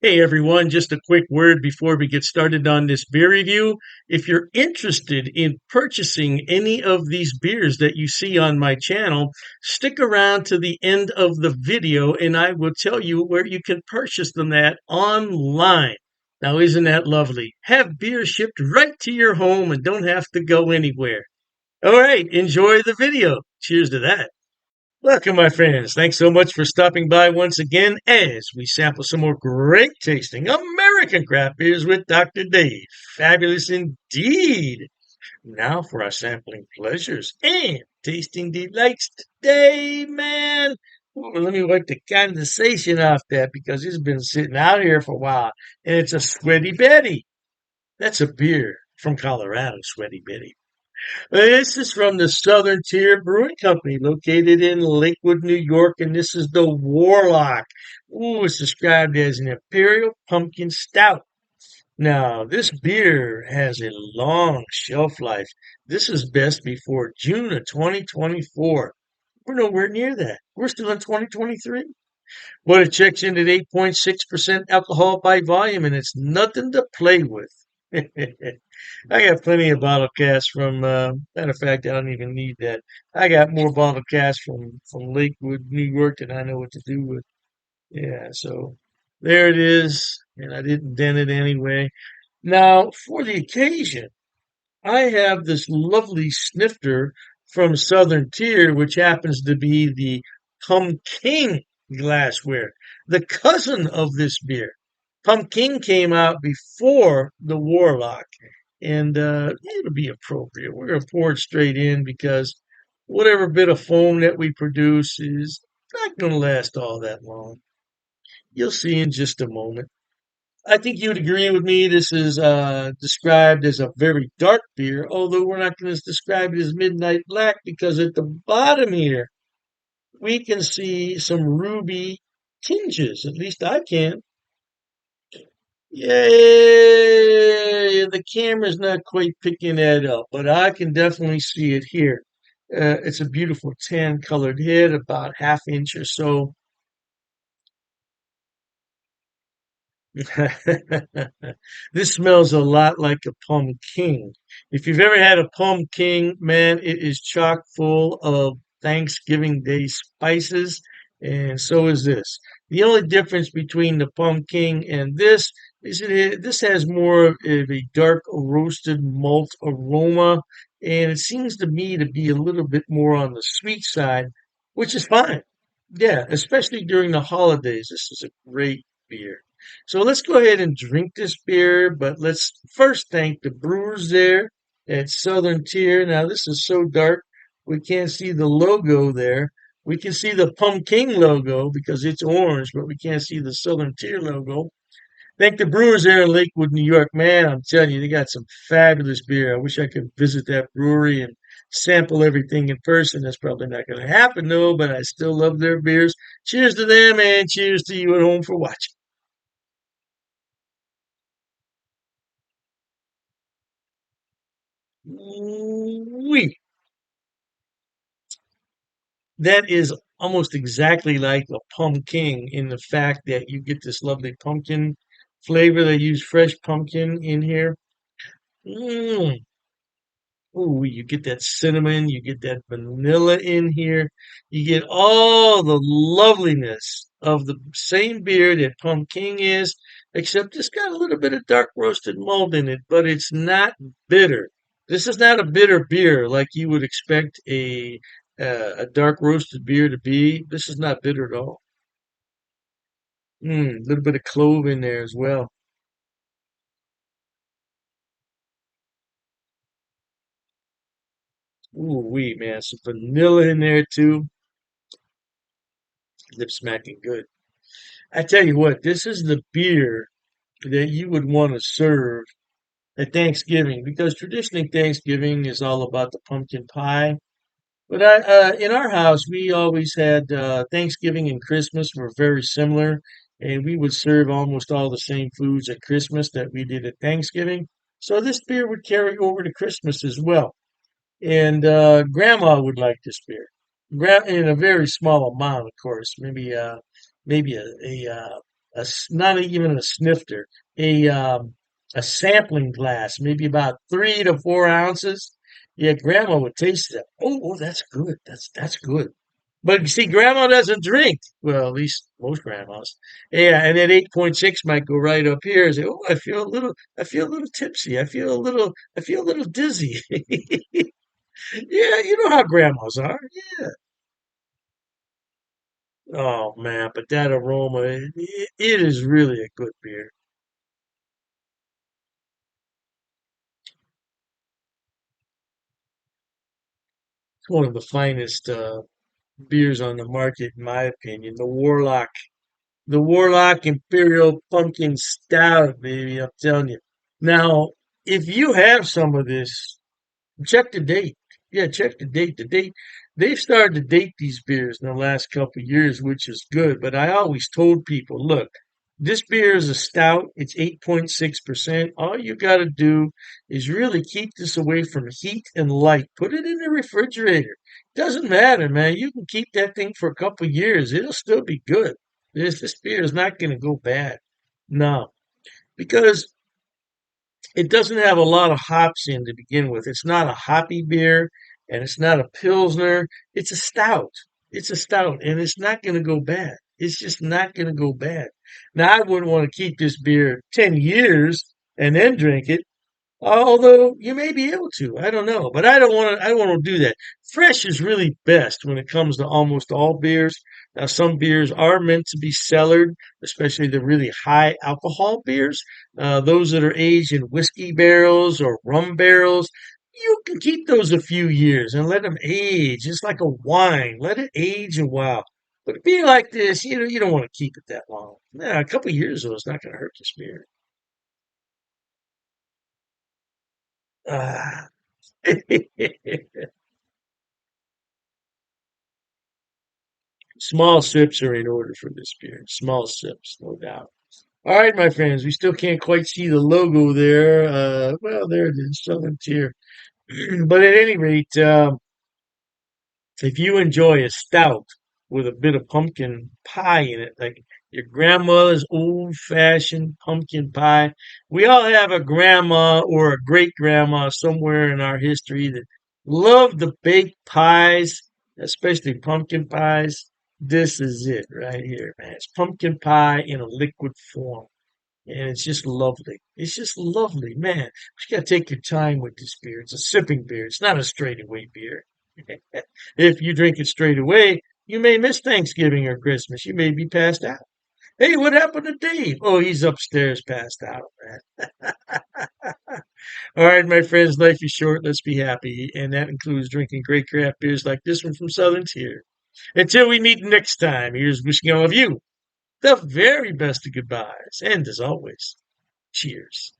Hey everyone, just a quick word before we get started on this beer review. If you're interested in purchasing any of these beers that you see on my channel, stick around to the end of the video and I will tell you where you can purchase them at online. Now, isn't that lovely? Have beer shipped right to your home and don't have to go anywhere. All right, enjoy the video. Cheers to that. Welcome, my friends. Thanks so much for stopping by once again as we sample some more great tasting American craft beers with Dr. Dave. Fabulous indeed. Now for our sampling pleasures and tasting delights today, man. Ooh, let me wipe the condensation off that because it's been sitting out here for a while. And it's a Sweaty Betty. That's a beer from Colorado, Sweaty Betty. This is from the Southern Tier Brewing Company, located in Lakewood, New York, and this is the Warlock. Ooh, it's described as an Imperial Pumpkin Stout. Now, this beer has a long shelf life. This is best before June of 2024. We're nowhere near that. We're still in 2023. But it checks in at 8.6% alcohol by volume, and it's nothing to play with. I got plenty of bottle casts from, matter of fact, I don't even need that. I got more bottle casts from Lakewood, New York than I know what to do with. Yeah, so there it is, and I didn't dent it anyway. Now, for the occasion, I have this lovely snifter from Southern Tier, which happens to be the PumKing glassware, the cousin of this beer. PumKing came out before the Warlock, and it'll be appropriate. We're going to pour it straight in because whatever bit of foam that we produce is not going to last all that long. You'll see in just a moment. I think you'd agree with me. This is described as a very dark beer, although we're not going to describe it as midnight black because at the bottom here we can see some ruby tinges. At least I can. Yay! The camera's not quite picking that up, but I can definitely see it here. It's a beautiful tan colored head, about half inch or so. This smells a lot like a pumpkin. If you've ever had a pumpkin, man, it is chock full of Thanksgiving Day spices, and so is this. The only difference between the pumpkin and this is this has more of a dark roasted malt aroma, and it seems to me to be a little bit more on the sweet side, which is fine. Yeah, especially during the holidays. This is a great beer. So let's go ahead and drink this beer, but let's first thank the brewers there at Southern Tier. Now, this is so dark, we can't see the logo there. We can see the PumKing logo because it's orange, but we can't see the Southern Tier logo. Thank the brewers there in Lakewood, New York. Man, I'm telling you, they got some fabulous beer. I wish I could visit that brewery and sample everything in person. That's probably not going to happen, though, but I still love their beers. Cheers to them, and cheers to you at home for watching. Oui, that is almost exactly like a pumpkin in the fact that you get this lovely pumpkin flavor. They use fresh pumpkin in here. Mm. Ooh, you get that cinnamon, you get that vanilla in here. You get all the loveliness of the same beer that pumpkin is, except it's got a little bit of dark roasted malt in it, but it's not bitter. This is not a bitter beer like you would expect a dark roasted beer to be. This is not bitter at all. A little bit of clove in there as well. Ooh, wee, man, some vanilla in there too. Lip smacking good. I tell you what, this is the beer that you would want to serve at Thanksgiving because traditionally Thanksgiving is all about the pumpkin pie. But in our house, we always had Thanksgiving and Christmas were very similar, and we would serve almost all the same foods at Christmas that we did at Thanksgiving. So this beer would carry over to Christmas as well. And Grandma would like this beer, in a very small amount, of course, maybe a not even a snifter, a a sampling glass, maybe about 3 to 4 ounces. Yeah, Grandma would taste that. Oh, that's good. That's good. But you see, Grandma doesn't drink. Well, at least most grandmas. Yeah, and then 8.6 might go right up here and say, "Oh, I feel a little tipsy. I feel a little dizzy." Yeah, you know how grandmas are. Yeah. Oh man, but that aroma, it is really a good beer. It's one of the finest beers on the market, in my opinion. The Warlock Imperial Pumpkin Stout, baby. I'm telling you. Now, if you have some of this, check the date. Yeah, check the date. They've started to date these beers in the last couple of years, which is good. But I always told people, look, this beer is a stout. It's 8.6%. All you got to do is really keep this away from heat and light. Put it in the refrigerator. Doesn't matter, man. You can keep that thing for a couple of years. It'll still be good. This beer is not going to go bad. No, because it doesn't have a lot of hops in to begin with. It's not a hoppy beer and it's not a pilsner. It's a stout. It's a stout and it's not going to go bad. It's just not going to go bad. Now, I wouldn't want to keep this beer 10 years and then drink it. Although you may be able to, I don't know, but I don't want to. I don't want to do that. Fresh is really best when it comes to almost all beers. Now, some beers are meant to be cellared, especially the really high alcohol beers. Those that are aged in whiskey barrels or rum barrels, you can keep those a few years and let them age. It's like a wine. Let it age a while. But a beer like this, you don't want to keep it that long. Yeah, a couple of years though, it's not going to hurt this beer. Ah. Small sips are in order for this beer. Small sips, no doubt. All right, my friends, we still can't quite see the logo there. Well, there it is, Southern Tier. But at any rate, if you enjoy a stout with a bit of pumpkin pie in it, like your grandmother's old-fashioned pumpkin pie, we all have a grandma or a great grandma somewhere in our history that loved the baked pies, especially pumpkin pies. This is it right here, man. It's pumpkin pie in a liquid form. And it's just lovely. It's just lovely, man. You gotta take your time with this beer. It's a sipping beer. It's not a straightaway beer. If you drink it straight away, you may miss Thanksgiving or Christmas. You may be passed out. Hey, what happened to Dave? Oh, he's upstairs passed out, man. All right, my friends, life is short. Let's be happy. And that includes drinking great craft beers like this one from Southern Tier. Until we meet next time, here's wishing all of you the very best of goodbyes. And as always, cheers.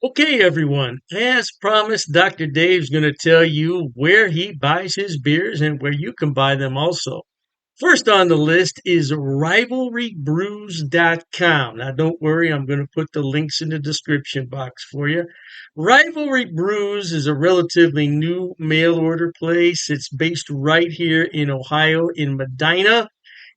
Okay, everyone. As promised, Dr. Dave's going to tell you where he buys his beers and where you can buy them also. First on the list is rivalrybrews.com. Now, don't worry, I'm going to put the links in the description box for you. Rivalry Brews is a relatively new mail order place. It's based right here in Ohio, in Medina,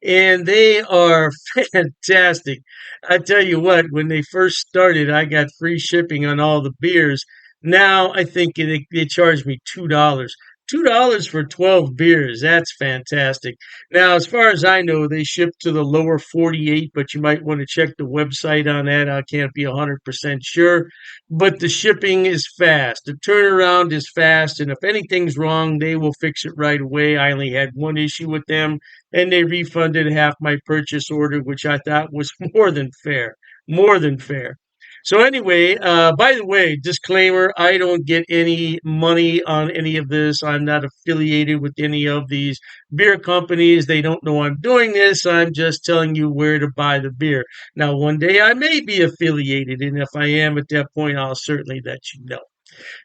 and they are fantastic. I tell you what, when they first started, I got free shipping on all the beers. Now I think they charge me $2. $2 for 12 beers. That's fantastic. Now, as far as I know, they ship to the lower 48, but you might want to check the website on that. I can't be 100% sure. But the shipping is fast. The turnaround is fast. And if anything's wrong, they will fix it right away. I only had one issue with them, and they refunded half my purchase order, which I thought was more than fair. More than fair. So anyway, by the way, disclaimer, I don't get any money on any of this. I'm not affiliated with any of these beer companies. They don't know I'm doing this. I'm just telling you where to buy the beer. Now, one day I may be affiliated, and if I am at that point, I'll certainly let you know.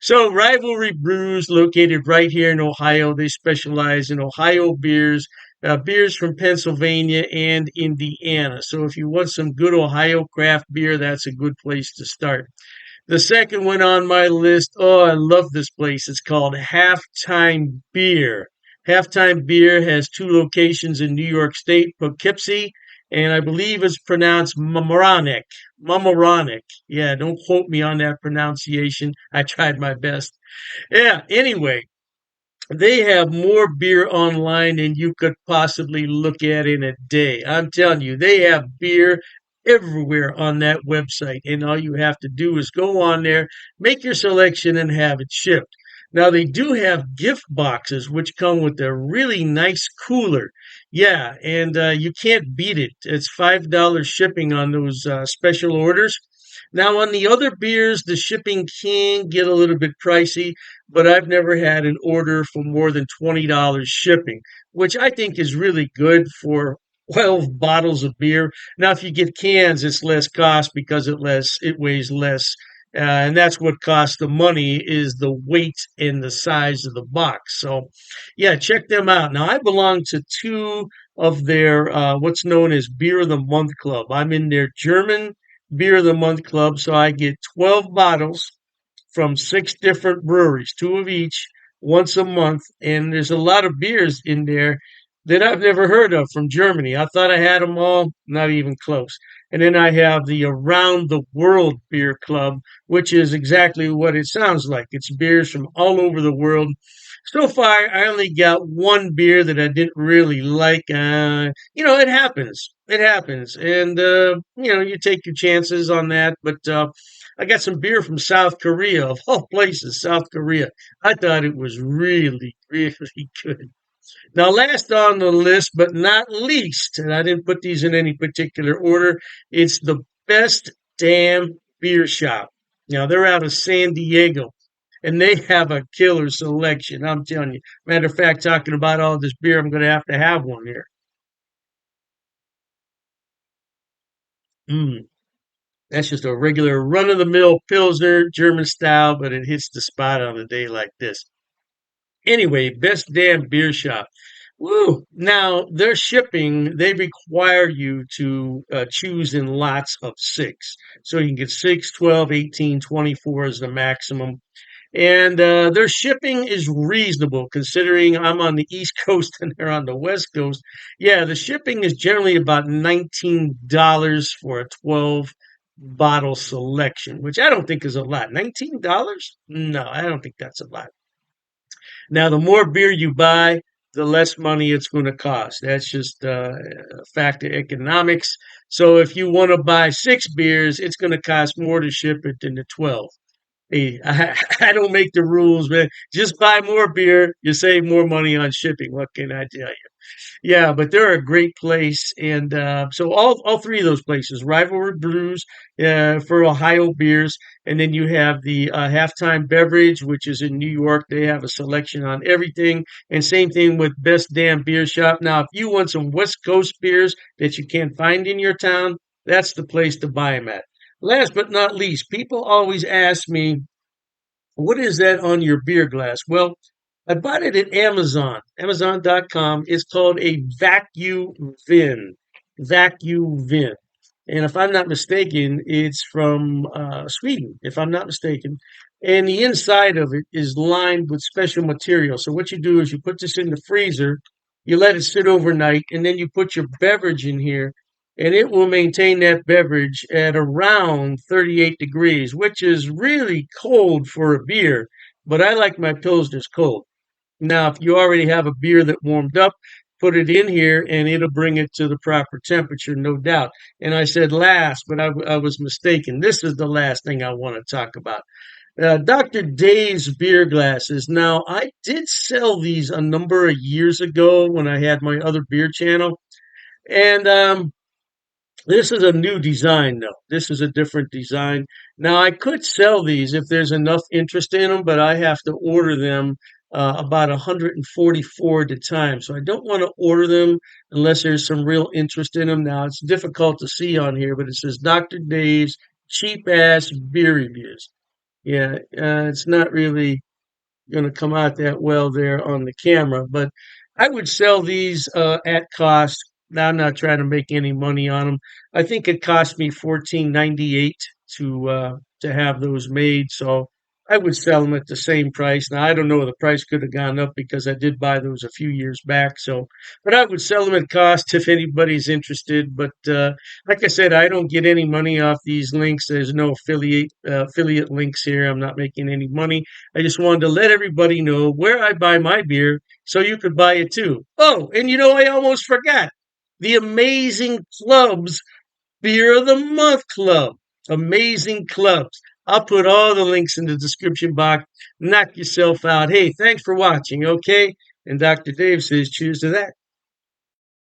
So, Rivalry Brews, located right here in Ohio, they specialize in Ohio beers, beers from Pennsylvania and Indiana. So, if you want some good Ohio craft beer, that's a good place to start. The second one on my list, oh, I love this place. It's called Halftime Beer. Halftime Beer has two locations in New York State, Poughkeepsie and I believe it's pronounced Mamaroneck. Mamaroneck. Yeah, don't quote me on that pronunciation. I tried my best. Yeah, anyway, they have more beer online than you could possibly look at in a day. I'm telling you, they have beer everywhere on that website. And all you have to do is go on there, make your selection, and have it shipped. Now, they do have gift boxes, which come with a really nice cooler. Yeah, and you can't beat it. It's $5 shipping on those special orders. Now, on the other beers, the shipping can get a little bit pricey, but I've never had an order for more than $20 shipping, which I think is really good for 12 bottles of beer. Now, if you get cans, it's less cost because it weighs less. And that's what costs the money is the weight and the size of the box. So, yeah, check them out. Now, I belong to two of their what's known as Beer of the Month Club. I'm in their German Beer of the Month Club, so I get 12 bottles from six different breweries, two of each, once a month. And there's a lot of beers in there that I've never heard of from Germany. I thought I had them all, not even close. And then I have the Around the World Beer Club, which is exactly what it sounds like. It's beers from all over the world. So far, I only got one beer that I didn't really like. It happens. It happens. And, you take your chances on that. But I got some beer from South Korea, of all places, South Korea. I thought it was really, really good. Now, last on the list, but not least, and I didn't put these in any particular order, it's the Best Damn Beer Shop. Now, they're out of San Diego, and they have a killer selection. I'm telling you. Matter of fact, talking about all this beer, I'm going to have one here. Mm, that's just a regular run of the mill Pilsner German style, but it hits the spot on a day like this. Anyway, Best Damn Beer Shop. Woo! Now, their shipping, they require you to choose in lots of six. So you can get 6, 12, 18, 24 is the maximum. And their shipping is reasonable considering I'm on the East Coast and they're on the West Coast. Yeah, the shipping is generally about $19 for a 12 bottle selection, which I don't think is a lot. $19? No, I don't think that's a lot. Now, the more beer you buy, the less money it's going to cost. That's just a fact of economics. So if you want to buy six beers, it's going to cost more to ship it than the 12. Hey, I don't make the rules, man. Just buy more beer. You save more money on shipping. What can I tell you? Yeah, but they're a great place, and so all three of those places, Rivalry Brews for Ohio beers, and then you have the Halftime Beverage, which is in New York. They have a selection on everything, and same thing with Best Damn Beer Shop. Now, if you want some West Coast beers that you can't find in your town, that's the place to buy them at. Last but not least, people always ask me, what is that on your beer glass? Well, I bought it at Amazon, Amazon.com. It's called a vacuum vin. Vacuum vin. And if I'm not mistaken, it's from Sweden, if I'm not mistaken. And the inside of it is lined with special material. So what you do is you put this in the freezer, you let it sit overnight, and then you put your beverage in here, and it will maintain that beverage at around 38 degrees, which is really cold for a beer. But I like my Pilsners cold. Now, if you already have a beer that warmed up, put it in here and it'll bring it to the proper temperature, no doubt. And I said last, but I was mistaken. This is the last thing I want to talk about. Dr. Dave's beer glasses. Now, I did sell these a number of years ago when I had my other beer channel. And this is a new design, though. This is a different design. Now, I could sell these if there's enough interest in them, but I have to order them about 144 at a time. So I don't want to order them unless there's some real interest in them. Now, it's difficult to see on here, but it says Dr. Dave's cheap ass beer reviews. Yeah, it's not really going to come out that well there on the camera, but I would sell these at cost. Now, I'm not trying to make any money on them. I think it cost me 14.98 to have those made, so I would sell them at the same price. Now, I don't know, the price could have gone up because I did buy those a few years back. So, but I would sell them at cost if anybody's interested. But like I said, I don't get any money off these links. There's no affiliate links here. I'm not making any money. I just wanted to let everybody know where I buy my beer so you could buy it too. Oh, and you know, I almost forgot the amazing clubs Beer of the Month Club. Amazing clubs. I'll put all the links in the description box. Knock yourself out. Hey, thanks for watching, okay? And Dr. Dave says, cheers to that.